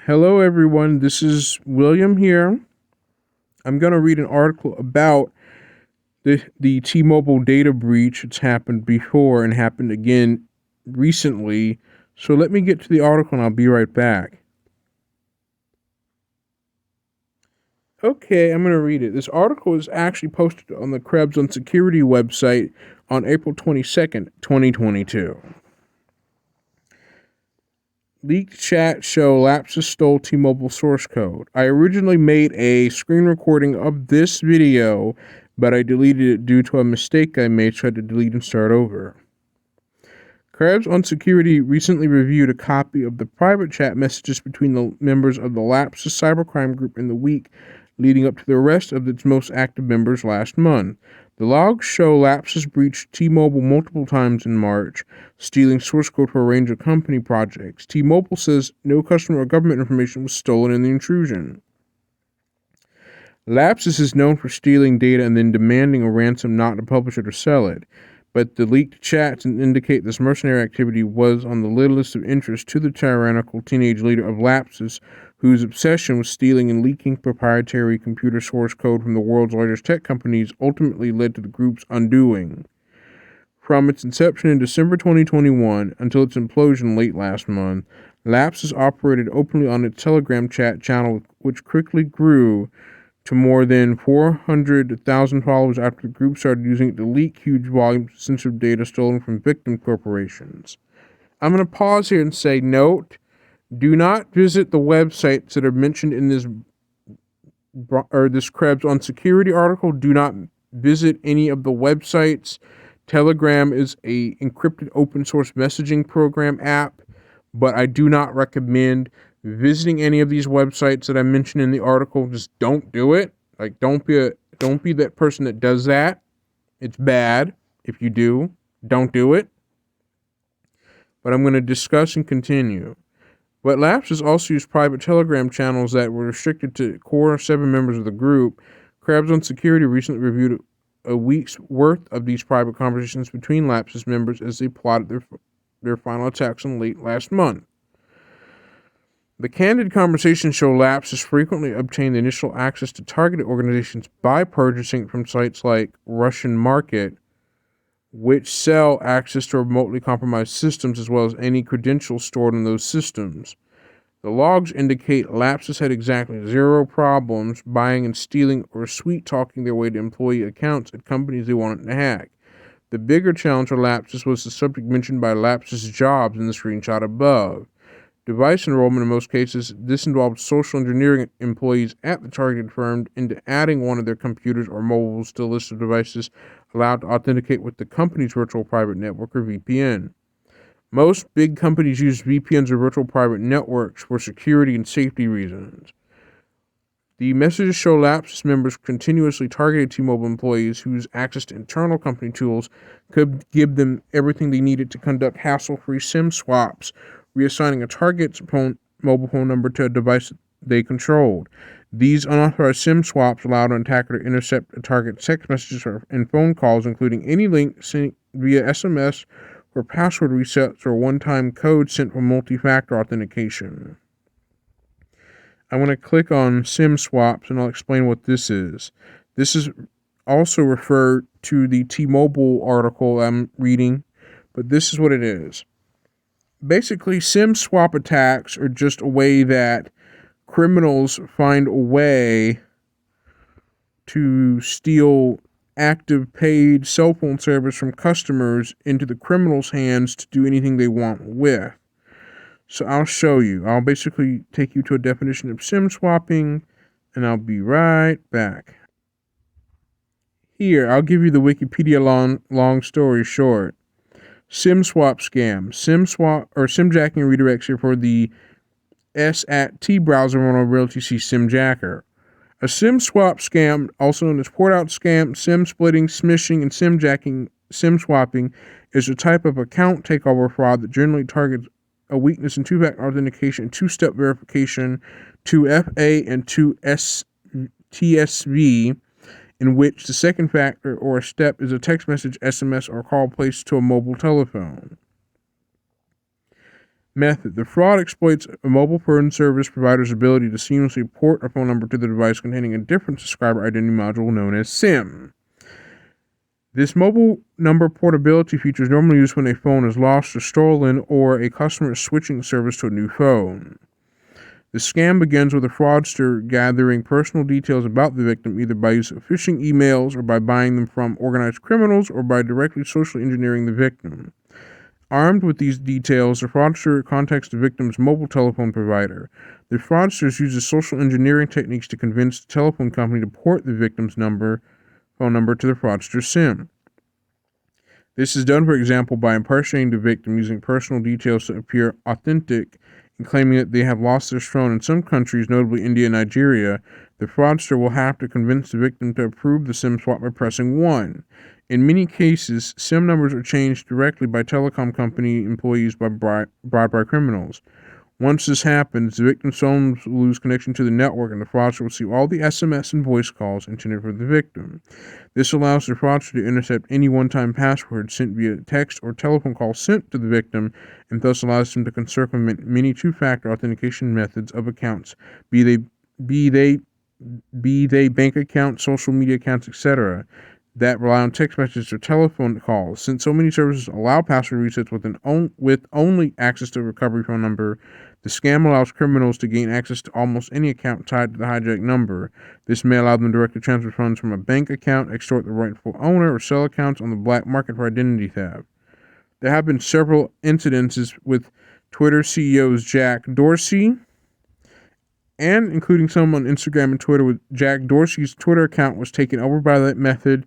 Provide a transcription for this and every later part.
Hello, everyone. This is William here. I'm going to read an article about the T-Mobile data breach. It's happened before and happened again recently. So let me get to the article and I'll be right back. Okay, I'm going to read it. This article is actually posted on the Krebs on Security website on April 22nd, 2022. Leaked chat show lapses stole T-Mobile source code. I originally made a screen recording of this video, but I deleted it due to a mistake I made, so I had to delete and start over. Krebs on Security recently reviewed a copy of the private chat messages between the members of the Lapsus cybercrime group in the week leading up to the arrest of its most active members last month. The logs show Lapsus breached T-Mobile multiple times in March, stealing source code for a range of company projects. T-Mobile says no customer or government information was stolen in the intrusion. Lapsus is known for stealing data and then demanding a ransom not to publish it or sell it, but the leaked chats indicate this mercenary activity was on the list of interest to the tyrannical teenage leader of Lapsus, whose obsession with stealing and leaking proprietary computer source code from the world's largest tech companies ultimately led to the group's undoing. From its inception in December 2021 until its implosion late last month, Lapsus operated openly on its Telegram chat channel, which quickly grew to more than 400,000 followers after the group started using it to leak huge volumes of sensitive data stolen from victim corporations. I'm going to pause here and say, note, do not visit the websites that are mentioned in this Krebs on Security article. Do not visit any of the websites. Telegram is a encrypted open source messaging program app, but I do not recommend visiting any of these websites that I mentioned in the article. Just don't do it. Like, don't be that person that does that. It's bad. If you do, don't do it. But I'm going to discuss and continue. But Lapsus also used private Telegram channels that were restricted to core 7 members of the group. Krebs on Security recently reviewed a week's worth of these private conversations between Lapsus members as they plotted their final attacks in late last month. The candid conversations show Lapsus frequently obtained initial access to targeted organizations by purchasing from sites like Russian Market, which sell access to remotely compromised systems as well as any credentials stored in those systems. The logs indicate Lapsus had exactly 0 problems buying and stealing or sweet-talking their way to employee accounts at companies they wanted to hack. The bigger challenge for Lapsus was the subject mentioned by Lapsus Jobs in the screenshot above. Device enrollment in most cases, this involved social engineering employees at the targeted firm into adding one of their computers or mobiles to a list of devices allowed to authenticate with the company's virtual private network or VPN. Most big companies use VPNs or virtual private networks for security and safety reasons. The messages show Lapsus members continuously targeted T-Mobile employees whose access to internal company tools could give them everything they needed to conduct hassle-free SIM swaps, reassigning a target's mobile phone number to a device they controlled. These unauthorized SIM swaps allowed an attacker to intercept a target's text messages and phone calls, including any link sent via SMS or password resets or one-time code sent for multi-factor authentication. I'm going to click on SIM swaps and I'll explain what this is. This is also referred to the T-Mobile article I'm reading, but this is what it is. Basically, SIM swap attacks are just a way that criminals find a way to steal active paid cell phone service from customers into the criminals' hands to do anything they want with. So I'll show you. I'll basically take you to a definition of SIM swapping, and I'll be right back. Here, I'll give you the Wikipedia long story short. SIM swap scam. SIM swap or SIM jacking redirects here for the S@T browser vulnerability. See SIM jacker. A SIM swap scam, also known as port out scam, SIM splitting, smishing, and SIM jacking, SIM swapping, is a type of account takeover fraud that generally targets a weakness in two-factor authentication and two-step verification, 2FA and 2TSV, in which the second factor or step is a text message, SMS, or call placed to a mobile telephone. Method. The fraud exploits a mobile phone service provider's ability to seamlessly port a phone number to the device containing a different subscriber identity module known as SIM. This mobile number portability feature is normally used when a phone is lost or stolen or a customer is switching service to a new phone. The scam begins with a fraudster gathering personal details about the victim either by use of phishing emails or by buying them from organized criminals or by directly socially engineering the victim. Armed with these details, the fraudster contacts the victim's mobile telephone provider. The fraudster uses social engineering techniques to convince the telephone company to port the victim's phone number to the fraudster's SIM. This is done, for example, by impersonating the victim using personal details to appear authentic and claiming that they have lost their phone. In some countries, notably India and Nigeria, the fraudster will have to convince the victim to approve the SIM swap by pressing 1. In many cases, SIM numbers are changed directly by telecom company employees bribed by criminals. Once this happens, the victim's phone will lose connection to the network and the fraudster will see all the SMS and voice calls intended for the victim. This allows the fraudster to intercept any one-time password sent via text or telephone call sent to the victim and thus allows them to circumvent many two-factor authentication methods of accounts, be they bank accounts, social media accounts, etc., that rely on text messages or telephone calls. Since so many services allow password resets with only access to a recovery phone number, the scam allows criminals to gain access to almost any account tied to the hijacked number. This may allow them to directly transfer funds from a bank account, extort the rightful owner, or sell accounts on the black market for identity theft. There have been several incidences with Twitter CEOs Jack Dorsey, and including some on Instagram and Twitter, with Jack Dorsey's Twitter account was taken over by that method.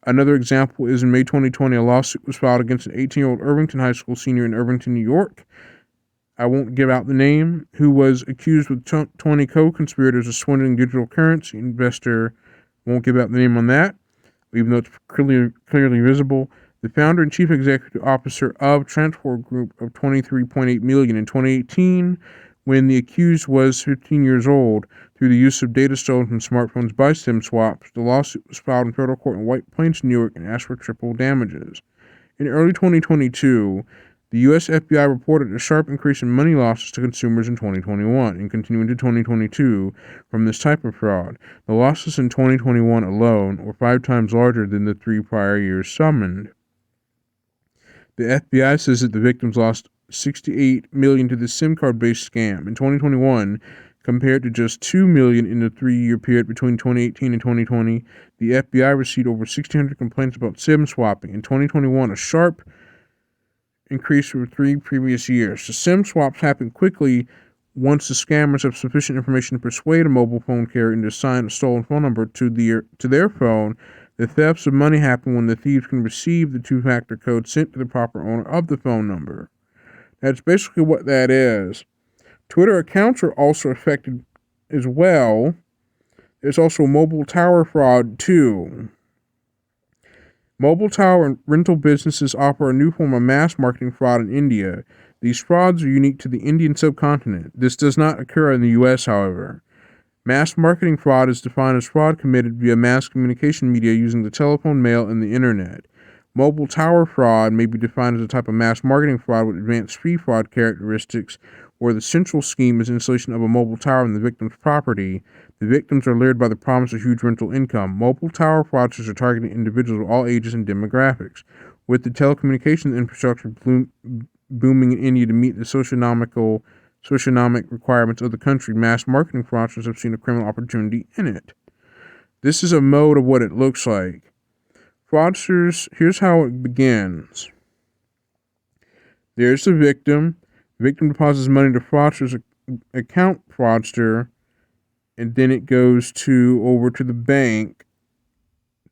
Another example is in May 2020, a lawsuit was filed against an 18-year-old Irvington High School senior in Irvington, New York. I won't give out the name, who was accused with 20 co-conspirators of swindling digital currency investor. Won't give out the name on that, even though it's clearly visible. The founder and chief executive officer of Transport Group of $23.8 million in 2018, when the accused was 15 years old, through the use of data stolen from smartphones by SIM swaps. The lawsuit was filed in federal court in White Plains, New York, and asked for triple damages. In early 2022, the U.S. FBI reported a sharp increase in money losses to consumers in 2021 and continuing to 2022 from this type of fraud. The losses in 2021 alone were 5 times larger than the 3 prior years summoned. The FBI says that the victims lost $68 million to the SIM card-based scam in 2021, compared to just $2 million in the 3-year period between 2018 and 2020. The FBI received over 1,600 complaints about SIM swapping. In 2021, a sharp increase from 3 previous years. The SIM swaps happen quickly once the scammers have sufficient information to persuade a mobile phone carrier into assigning a stolen phone number to their phone. The thefts of money happen when the thieves can receive the two-factor code sent to the proper owner of the phone number. That's basically what that is. Twitter accounts are also affected as well. There's also mobile tower fraud too. Mobile tower and rental businesses offer a new form of mass marketing fraud in India. These frauds are unique to the Indian subcontinent. This does not occur in the U.S., however. Mass marketing fraud is defined as fraud committed via mass communication media using the telephone, mail, and the internet. Mobile tower fraud may be defined as a type of mass marketing fraud with advanced fee fraud characteristics, where the central scheme is installation of a mobile tower on the victim's property. The victims are lured by the promise of huge rental income. Mobile tower fraudsters are targeting individuals of all ages and demographics. With the telecommunications infrastructure booming in India to meet the socioeconomic requirements of the country, mass marketing fraudsters have seen a criminal opportunity in it. This is a mode of what it looks like. Fraudsters, here's how it begins. There's the victim. The victim deposits money to fraudster's account fraudster, and then it goes over to the bank.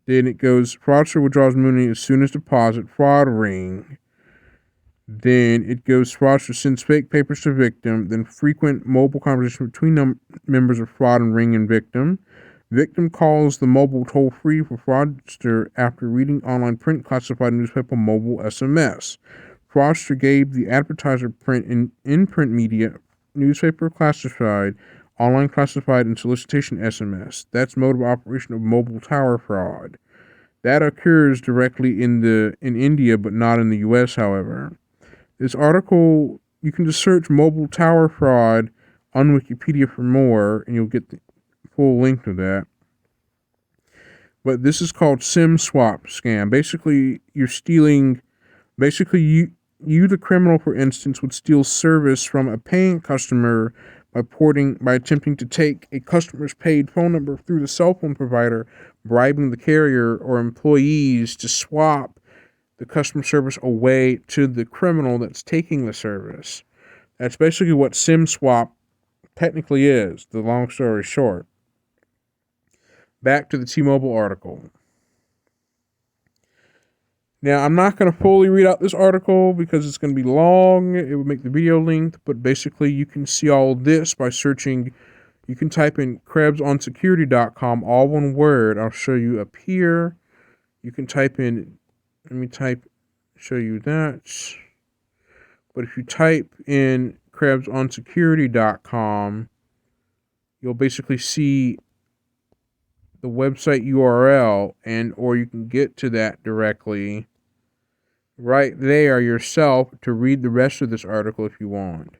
Then it goes, fraudster withdraws money as soon as deposit, fraud ring. Then it goes, fraudster sends fake papers to victim, then frequent mobile conversation between members of fraud and ring and victim. Victim calls the mobile toll-free for fraudster after reading online print classified newspaper mobile SMS. Fraudster gave the advertiser print in print media, newspaper classified, online classified, and solicitation SMS. That's mode of operation of mobile tower fraud. That occurs directly in India, but not in the U.S., however. This article you can just search mobile tower fraud on Wikipedia for more, and you'll get the full link to that. But this is called SIM swap scam. Basically, you're stealing. Basically, you the criminal, for instance, would steal service from a paying customer by attempting to take a customer's paid phone number through the cell phone provider, bribing the carrier or employees to swap the customer service away to the criminal that's taking the service. That's basically what SIM swap technically is, the long story short. Back to the T-Mobile article. Now, I'm not going to fully read out this article because it's going to be long. It would make the video length, but basically you can see all this by searching. You can type in krebsonsecurity.com, all one word. I'll show you up here. You can type in, show you that. But if you type in krebsonsecurity.com, you'll basically see the website URL, or you can get to that directly right there yourself to read the rest of this article if you want.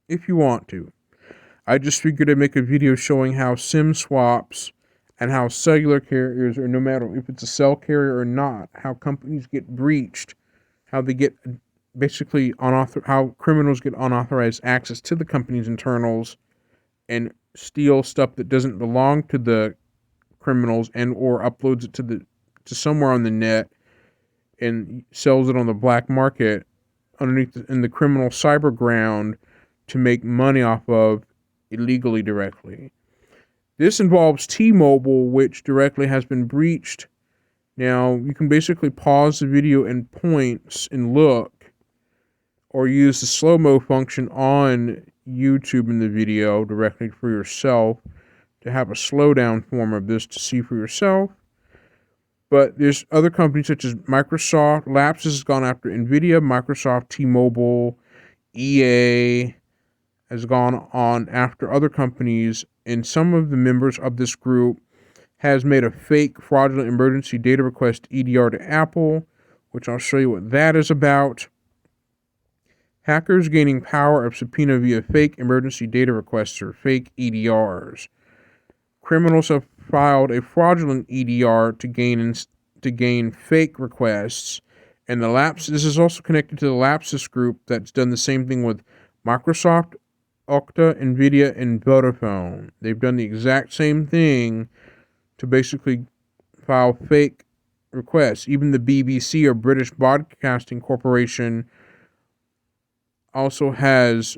If you want to. I just figured I'd make a video showing how SIM swaps and how cellular carriers, or no matter if it's a cell carrier or not, how companies get breached, how they get how criminals get unauthorized access to the company's internals and steal stuff that doesn't belong to the criminals and or uploads it to somewhere on the net and sells it on the black market in the criminal cyber ground to make money off of illegally directly. This involves T-Mobile, which directly has been breached. Now, you can basically pause the video and point and look, or use the slow-mo function on YouTube in the video directly for yourself to have a slowdown form of this to see for yourself. But there's other companies such as Microsoft. Lapsus has gone after NVIDIA, Microsoft, T-Mobile, EA has gone on after other companies, and some of the members of this group has made a fake fraudulent emergency data request EDR to Apple, which I'll show you what that is about. Hackers gaining power of subpoena via fake emergency data requests or fake EDRs. Criminals have filed a fraudulent EDR to gain fake requests, and this is also connected to the Lapsus group that's done the same thing with Microsoft, Okta, NVIDIA, and Vodafone. They've done the exact same thing to basically file fake requests. Even the BBC, or British Broadcasting Corporation, also has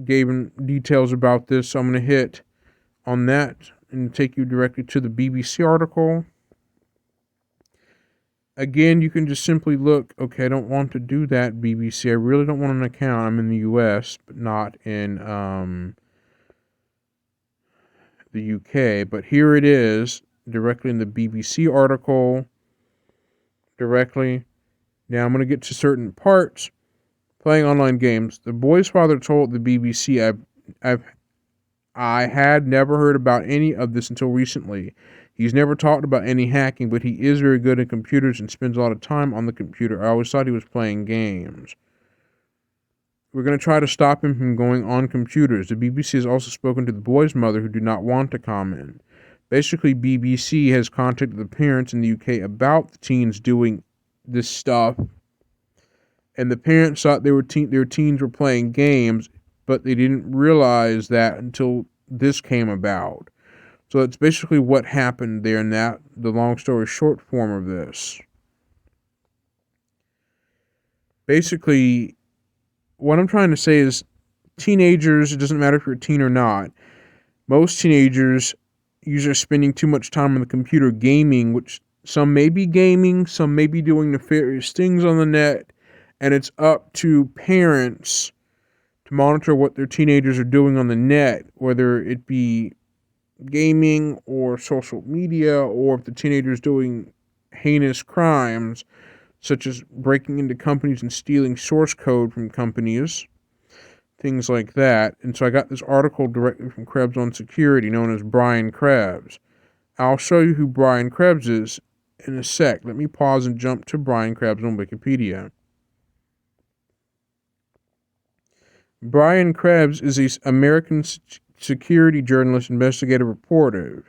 given details about this. So I'm going to hit on that and take you directly to the BBC article. Again, you can just simply look, okay, I don't want to do that, BBC. I really don't want an account. I'm in the US, but not in the UK. But here it is, directly in the BBC article. Directly. Now I'm going to get to certain parts. Playing online games. The boy's father told the BBC, I had never heard about any of this until recently. He's never talked about any hacking, but he is very good at computers and spends a lot of time on the computer. I always thought he was playing games. We're going to try to stop him from going on computers. The BBC has also spoken to the boy's mother, who do not want to comment. Basically, BBC has contacted the parents in the UK about the teens doing this stuff, and the parents thought their teens were playing games, but they didn't realize that until this came about. So that's basically what happened there, and that the long story short form of this. Basically, what I'm trying to say is teenagers, it doesn't matter if you're a teen or not, most teenagers usually are spending too much time on the computer gaming, which some may be gaming, some may be doing nefarious things on the net, and it's up to parents to monitor what their teenagers are doing on the net, whether it be gaming or social media, or if the teenager's doing heinous crimes such as breaking into companies and stealing source code from companies, things like that. And so I got this article directly from Krebs on Security, known as Brian Krebs. I'll show you who Brian Krebs is in a sec. Let me pause and jump to Brian Krebs on Wikipedia. Brian Krebs is an American security journalist, investigative reporter.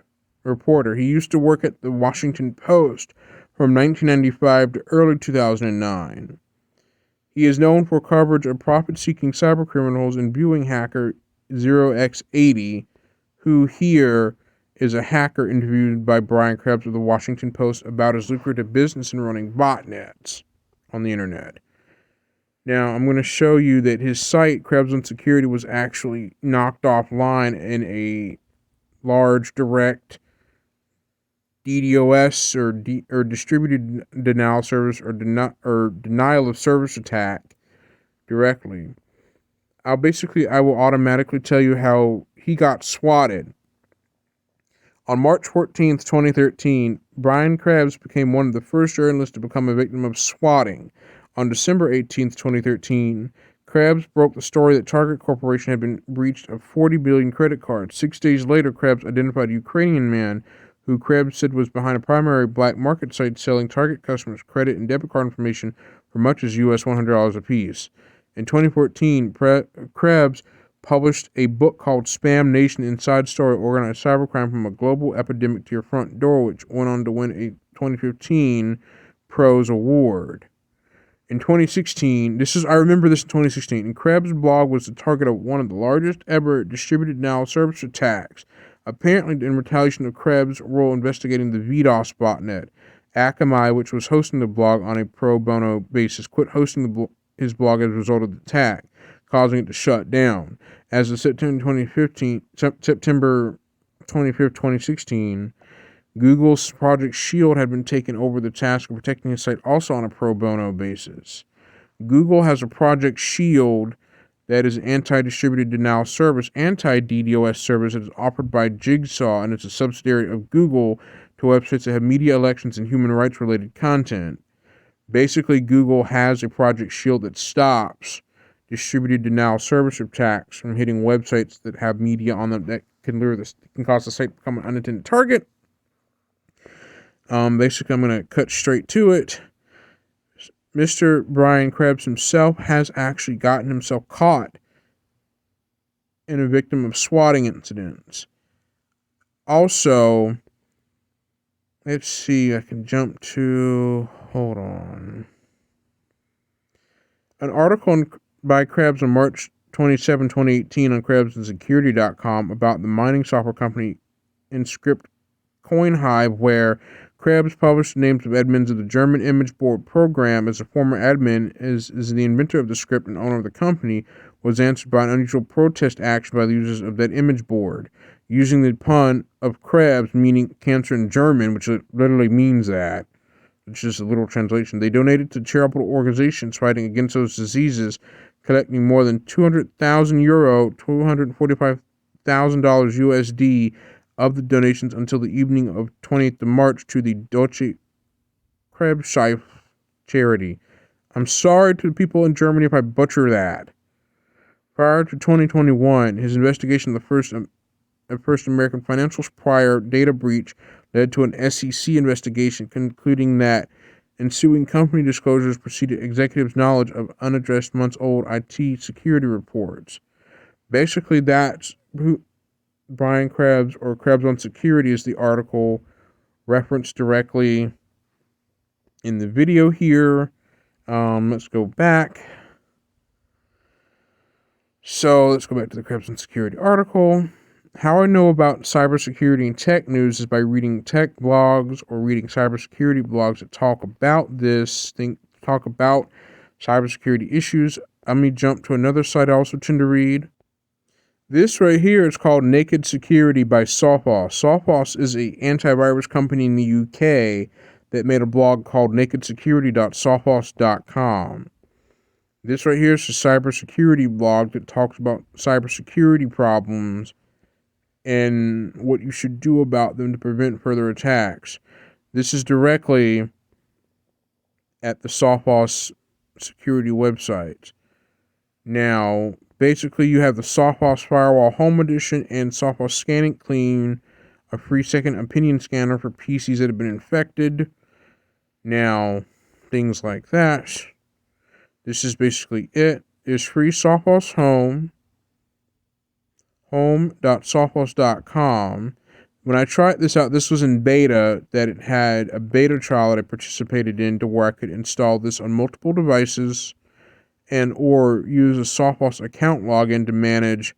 He used to work at the Washington Post from 1995 to early 2009. He is known for coverage of profit-seeking cybercriminals and viewing hacker 0x80, who here is a hacker interviewed by Brian Krebs of the Washington Post about his lucrative business in running botnets on the internet. Now, I'm going to show you that his site, Krebs on Security, was actually knocked offline in a large direct DDoS or distributed denial service or denial of service attack directly. I will automatically tell you how he got swatted. On March 14th, 2013, Brian Krebs became one of the first journalists to become a victim of swatting. On December 18th, 2013, Krebs broke the story that Target Corporation had been breached of 40 billion credit cards. 6 days later, Krebs identified a Ukrainian man who Krebs said was behind a primary black market site selling Target customers credit and debit card information for much as US $100 apiece. In 2014, Krebs published a book called Spam Nation: Inside Story, Organized Cybercrime from a Global Epidemic to Your Front Door, which went on to win a 2015 Prose Award. In 2016, I remember this in 2016, and Krebs' blog was the target of one of the largest ever distributed denial of service attacks, apparently in retaliation of Krebs' role investigating the VDOS botnet. Akamai, which was hosting the blog on a pro bono basis, quit hosting his blog as a result of the attack, causing it to shut down. As of September 25th, 2016, Google's Project Shield had been taken over the task of protecting his site also on a pro bono basis. Google has a Project Shield that is an anti-distributed denial service, anti-DDoS service that is offered by Jigsaw, and it's a subsidiary of Google to websites that have media, elections, and human rights related content. Basically, Google has a Project Shield that stops distributed denial service attacks from hitting websites that have media on them that can cause the site to become an unintended target. Basically, I'm going to cut straight to it. Mr. Brian Krebs himself has actually gotten himself caught in a victim of swatting incidents. Also, let's see, I can jump to, hold on. An article by Krebs on March 27, 2018 on KrebsandSecurity.com about the mining software company Inscript CoinHive, where Krebs published the names of admins of the German image board program. As a former admin, as the inventor of the script and owner of the company, was answered by an unusual protest action by the users of that image board. Using the pun of Krebs, meaning cancer in German, which literally means that, which is a literal translation, they donated to charitable organizations fighting against those diseases, collecting more than €200,000, $245,000 USD, of the donations until the evening of 28th of March to the Deutsche Krebshilfe charity. I'm sorry to the people in Germany if I butcher that. Prior to 2021, his investigation of the first American financial prior data breach led to an SEC investigation concluding that ensuing company disclosures preceded executives' knowledge of unaddressed months-old IT security reports. Basically, that's who Brian Krebs, or Krebs on Security, is the article referenced directly in the video here. Let's go back. So let's go back to the Krebs on Security article. How I know about cybersecurity and tech news is by reading tech blogs or reading cybersecurity blogs that talk about talk about cybersecurity issues. Let me jump to another site I also tend to read. This right here is called Naked Security by Sophos. Sophos is an antivirus company in the UK that made a blog called nakedsecurity.sophos.com. This right here is a cybersecurity blog that talks about cybersecurity problems and what you should do about them to prevent further attacks. This is directly at the Sophos security website. Now, basically, you have the Sophos Firewall Home Edition and Sophos Scan and Clean, a free second opinion scanner for PCs that have been infected. Now, things like that. This is basically it. is free. Softboss Home, home.softboss.com. When I tried this out, this was in beta, that it had a beta trial that I participated in to where I could install this on multiple devices and or use a Softboss account login to manage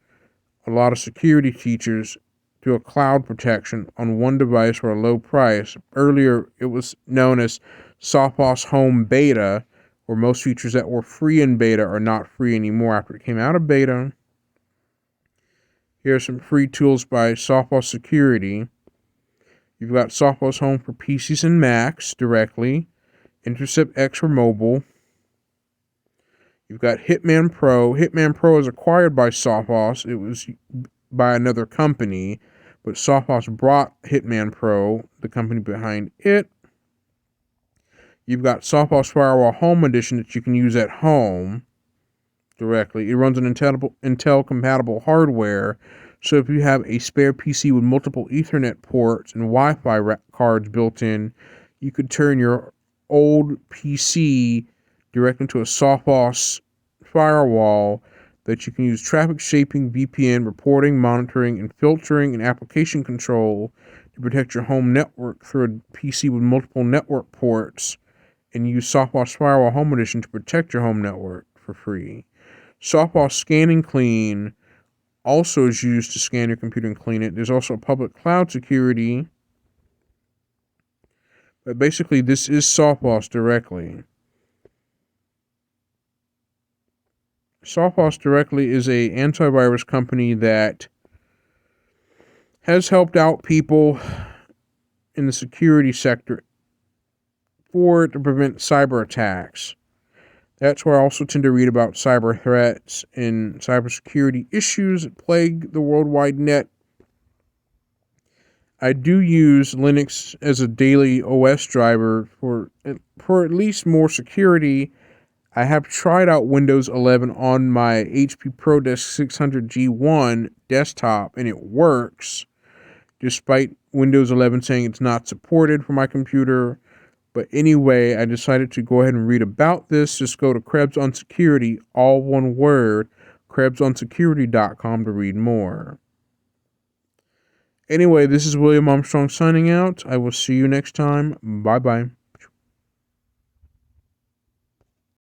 a lot of security features to a cloud protection on one device for a low price. Earlier, it was known as Softboss Home Beta, where most features that were free in beta are not free anymore after it came out of beta. Here are some free tools by Softboss Security. You've got Softboss Home for PCs and Macs directly, Intercept X for mobile. You've got Hitman Pro. Hitman Pro is acquired by Softboss. It was by another company, but Softboss brought Hitman Pro, the company behind it. You've got Softboss Firewall Home Edition that you can use at home directly. It runs on Intel-compatible hardware, so if you have a spare PC with multiple Ethernet ports and Wi-Fi cards built in, you could turn your old PC direct into a Softboss firewall that you can use traffic shaping, VPN, reporting, monitoring, and filtering and application control to protect your home network through a PC with multiple network ports, and use Softboss Firewall Home Edition to protect your home network for free. Softboss Scan and Clean also is used to scan your computer and clean it. There's also public cloud security. But basically, this is Softboss directly. Softboss directly is an antivirus company that has helped out people in the security sector to prevent cyber attacks. That's where I also tend to read about cyber threats and cybersecurity issues that plague the worldwide net. I do use Linux as a daily OS driver for at least more security. I have tried out Windows 11 on my HP ProDesk 600G1 desktop, and it works, despite Windows 11 saying it's not supported for my computer. But anyway, I decided to go ahead and read about this. Just go to Krebs on Security, all one word, KrebsOnSecurity.com to read more. Anyway, this is William Armstrong signing out. I will see you next time. Bye-bye.